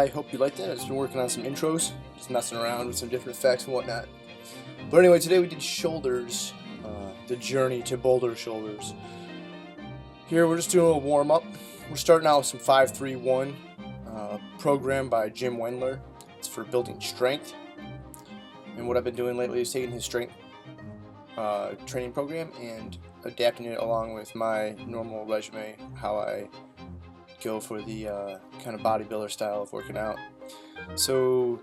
I hope you liked it. I've just been working on some intros, just messing around with some different effects and whatnot. But anyway, today we did shoulders, the journey to Boulder shoulders. Here we're just doing a little warm-up. We're starting out with some 5-3-1 program by Jim Wendler. It's for building strength. And what I've been doing lately is taking his strength training program and adapting it along with my normal regimen, how I go for the kind of bodybuilder style of working out. So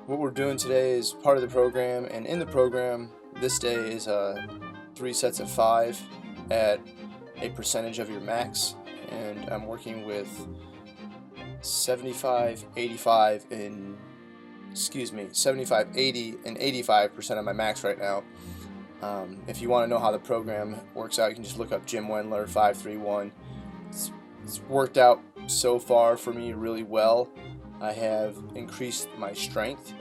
what we're doing today is part of the program, and in the program this day is 3 sets of 5 at a percentage of your max, and I'm working with 75, 85, and 75, 80, and 85% of my max right now. If you want to know how the program works out, you can just look up Jim Wendler 5-3-1. It's worked out so far for me really well. I have increased my strength,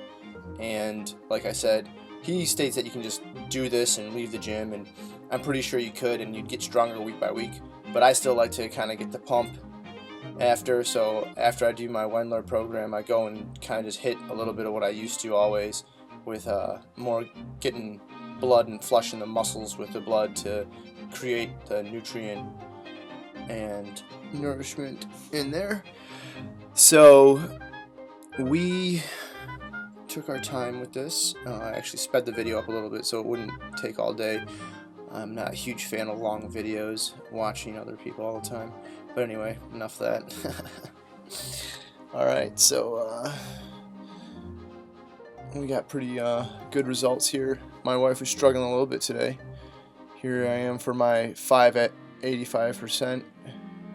and like I said, he states that you can just do this and leave the gym, and I'm pretty sure you could, and you'd get stronger week by week. But I still like to kind of get the pump after. So after I do my Wendler program, I go and kind of just hit a little bit of what I used to always, with more getting blood and flushing the muscles with the blood to create the nutrient and nourishment in there. So we took our time with this. I actually sped the video up a little bit so it wouldn't take all day. I'm not a huge fan of long videos, watching other people all the time. But anyway, enough of that. Alright, so we got pretty good results here. My wife was struggling a little bit today. Here I am for my 5 at 85%.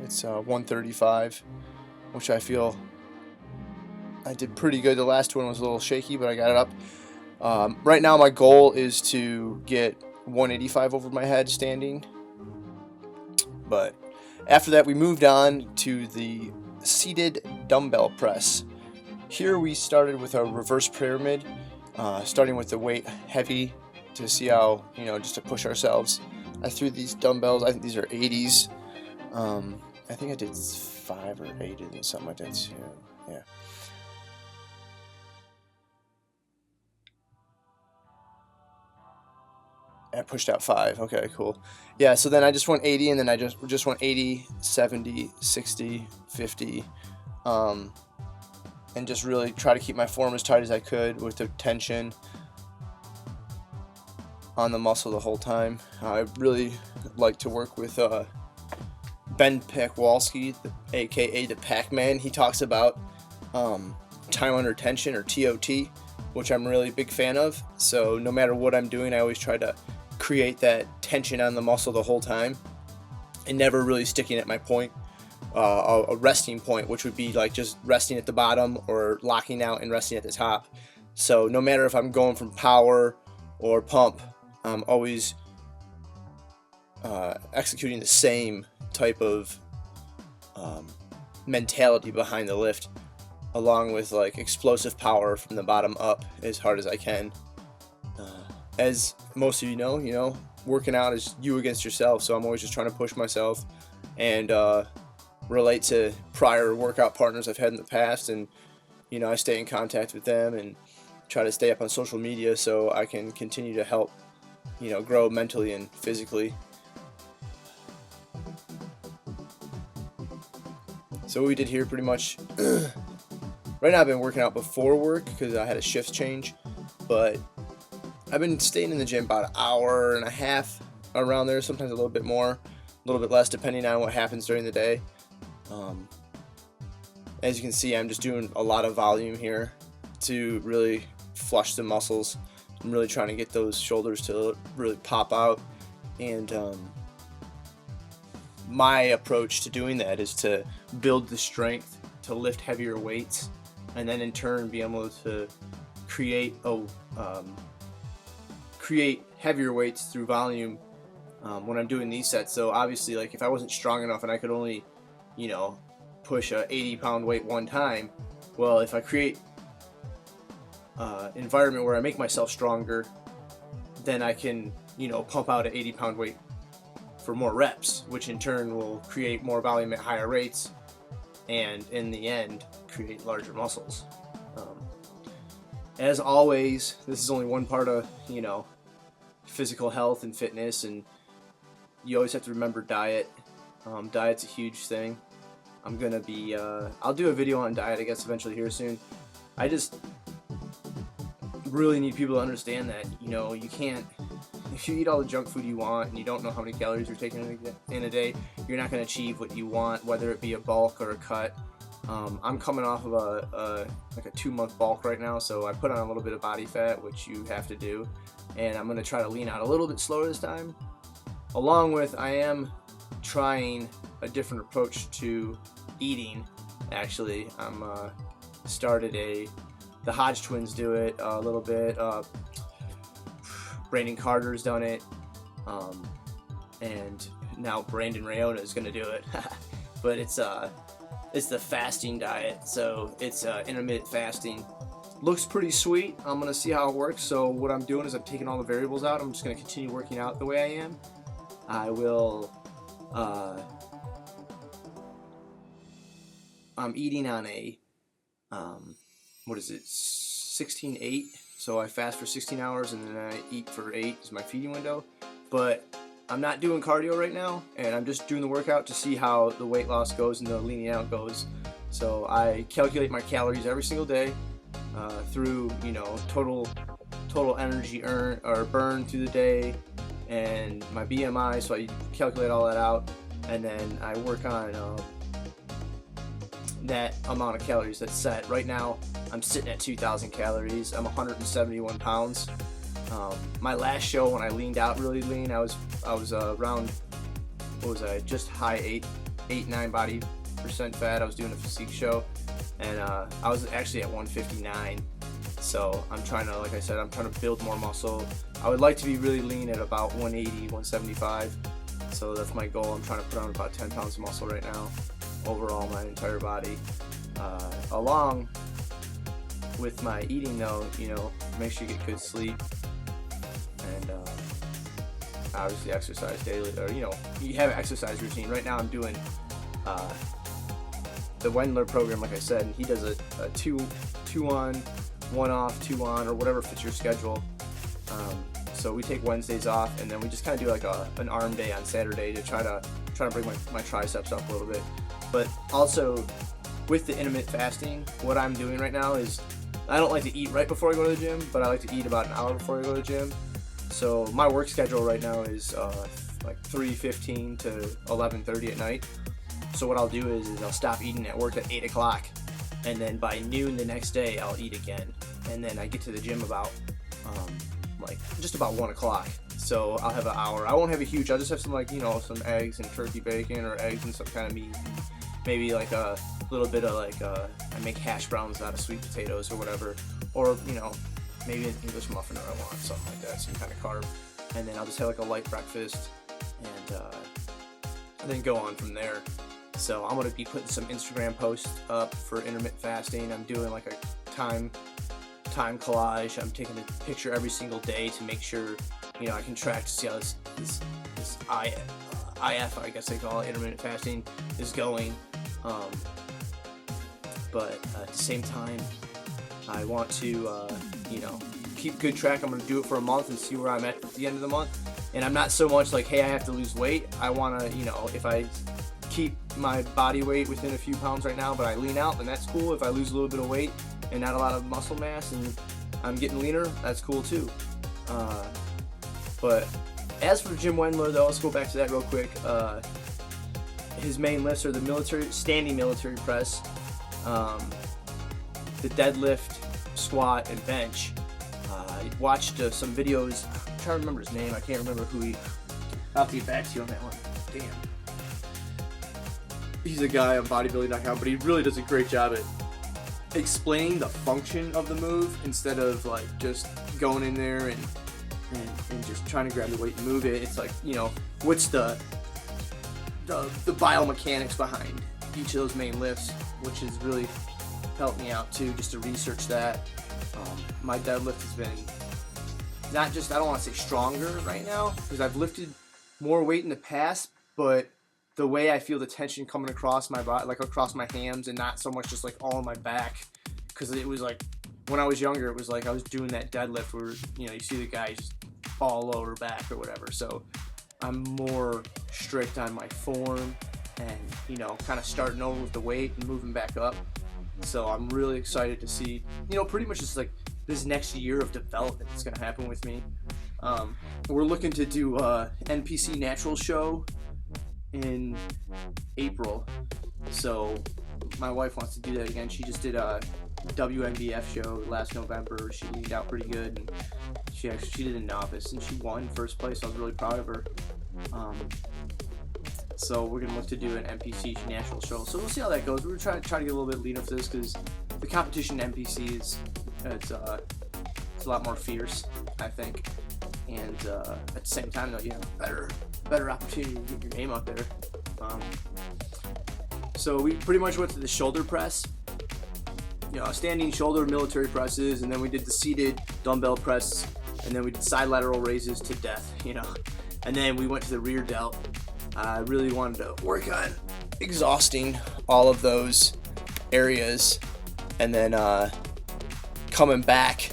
It's 135, which I feel I did pretty good. The last one was a little shaky, but I got it up. Right now my goal is to get 185 over my head standing. But after that we moved on to the seated dumbbell press. Here we started with a reverse pyramid, starting with the weight heavy to see how, just to push ourselves. I threw these dumbbells, I think these are 80s. I think I did 5 or 8 and something like that too. Yeah. I pushed out 5. Okay, cool. Yeah, so then I just went 80, and then I just went 80, 70, 60, 50, and just really try to keep my form as tight as I could with the tension on the muscle the whole time. I really like to work with Ben Pakwalski, aka the Pac-Man. He talks about time under tension, or TOT, which I'm really a big fan of. So no matter what I'm doing, I always try to create that tension on the muscle the whole time, and never really sticking at my point, a resting point, which would be like just resting at the bottom or locking out and resting at the top. So no matter if I'm going from power or pump, I'm always executing the same type of mentality behind the lift, along with like explosive power from the bottom up as hard as I can. As most of you know, working out is you against yourself, so I'm always just trying to push myself and relate to prior workout partners I've had in the past, and I stay in contact with them and try to stay up on social media so I can continue to help grow mentally and physically. So what we did here pretty much right now, I've been working out before work because I had a shift change, but I've been staying in the gym about an hour and a half, around there, sometimes a little bit more, a little bit less depending on what happens during the day. As you can see, I'm just doing a lot of volume here to really flush the muscles. I'm really trying to get those shoulders to really pop out, and my approach to doing that is to build the strength to lift heavier weights, and then in turn be able to create heavier weights through volume when I'm doing these sets. So obviously, like if I wasn't strong enough and I could only push a 80-pound weight one time, well, if I create environment where I make myself stronger, then I can pump out an 80-pound weight for more reps, which in turn will create more volume at higher rates, and in the end create larger muscles. As always, this is only one part of, you know, physical health and fitness, and you always have to remember diet. Diet's a huge thing. I'm gonna be, I'll do a video on diet, I guess, eventually here soon. I just really need people to understand that, you know, you can't, if you eat all the junk food you want and you don't know how many calories you're taking in a day, you're not going to achieve what you want, whether it be a bulk or a cut. I'm coming off of like a 2-month bulk right now, so I put on a little bit of body fat, which you have to do, and I'm going to try to lean out a little bit slower this time. Along with, I am trying a different approach to eating. Actually, I'm started the Hodge twins do it a little bit. Brandon Carter's done it, and now Brandon Rayona is gonna do it. But it's the fasting diet, so it's intermittent fasting. Looks pretty sweet. I'm gonna see how it works. So what I'm doing is I'm taking all the variables out. I'm just gonna continue working out the way I am. I will. I'm eating on a what is it, 16-8. So I fast for 16 hours and then I eat for 8 is my feeding window. But I'm not doing cardio right now, and I'm just doing the workout to see how the weight loss goes and the leaning out goes. So I calculate my calories every single day through, you know, total energy burn through the day, and my BMI. So I calculate all that out, and then I work on that amount of calories that's set. Right now I'm sitting at 2,000 calories. I'm 171 pounds. My last show, when I leaned out really lean, I was around, what was I, just high 8-9 body percent fat. I was doing a physique show, and I was actually at 159. So I'm trying to, like I said, I'm trying to build more muscle. I would like to be really lean at about 180, 175. So that's my goal. I'm trying to put on about 10 pounds of muscle right now, overall my entire body. Along with my eating though, you know, make sure you get good sleep, and obviously exercise daily, or, you know, you have an exercise routine. Right now I'm doing the Wendler program, like I said, and he does a 2 on, 1 off, 2 on, or whatever fits your schedule. So we take Wednesdays off, and then we just kind of do like an arm day on Saturday to try to bring my triceps up a little bit. But also with the intermittent fasting, what I'm doing right now is I don't like to eat right before I go to the gym, but I like to eat about an hour before I go to the gym. So my work schedule right now is like 3:15 to 11:30 at night. So what I'll do is I'll stop eating at work at 8 o'clock, and then by noon the next day I'll eat again, and then I get to the gym about like just about 1 o'clock. So I'll have an hour. I won't have a huge. I'll just have some, like, you know, some eggs and turkey bacon, or eggs and some kind of meat. Maybe like a little bit of like I make hash browns out of sweet potatoes or whatever, or, you know, maybe an English muffin, or I want something like that, some kind of carb. And then I'll just have like a light breakfast, and then go on from there. So I'm gonna be putting some Instagram posts up for intermittent fasting. I'm doing like a time collage. I'm taking a picture every single day to make sure, you know, I can track to see how this IF, I guess they call it, intermittent fasting, is going. But at the same time, I want to, you know, keep good track. I'm going to do it for a month and see where I'm at the end of the month. And I'm not so much like, hey, I have to lose weight. I want to, you know, if I keep my body weight within a few pounds right now, but I lean out, then that's cool. If I lose a little bit of weight and not a lot of muscle mass and I'm getting leaner, that's cool too. But as for Jim Wendler, though, let's go back to that real quick. His main lifts are the standing military press, the deadlift, squat, and bench. I watched some videos. I'm trying to remember his name. I can't remember who he. I'll have to get back to you on that one. Damn. He's a guy on bodybuilding.com, but he really does a great job at explaining the function of the move instead of like just going in there and just trying to grab the weight and move it. It's like, you know, what's the biomechanics behind each of those main lifts, which has really helped me out too, just to research that. My deadlift has been not just, I don't want to say stronger right now, because I've lifted more weight in the past, but the way I feel the tension coming across my body, like across my hams, and not so much just like all in my back. Because it was like, when I was younger, it was like I was doing that deadlift where, you know, you see the guys all lower back or whatever. So I'm more strict on my form and, you know, kind of starting over with the weight and moving back up. So I'm really excited to see, you know, pretty much just like this next year of development that's going to happen with me. We're looking to do a NPC Natural show in April. So my wife wants to do that again. She just did a WNBF show last November. She leaned out pretty good, and she did a novice and she won first place. So I was really proud of her. So we're gonna look to do an NPC National show. So we'll see how that goes. We're trying to get a little bit leaner for this because the competition in NPC it's a lot more fierce, I think. And at the same time, though, you have better opportunity to get your name out there. So we pretty much went to the shoulder press, you know, standing shoulder military presses, and then we did the seated dumbbell press, and then we did side lateral raises to death, you know, and then we went to the rear delt. I really wanted to work on exhausting all of those areas, and then coming back,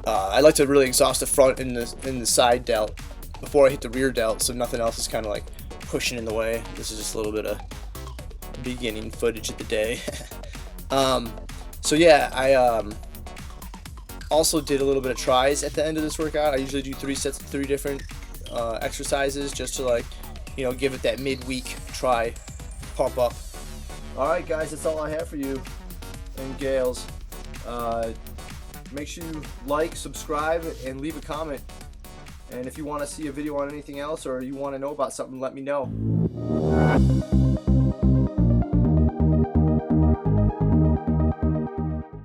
I like to really exhaust the front and the side delt before I hit the rear delt, so nothing else is kind of like pushing in the way. This is just a little bit of beginning footage of the day. So yeah, I also did a little bit of tries at the end of this workout. I usually do 3 sets of 3 different exercises just to, like, you know, give it that midweek try pump up. Alright guys, that's all I have for you and gals. Make sure you like, subscribe, and leave a comment. And if you want to see a video on anything else, or you want to know about something, let me know.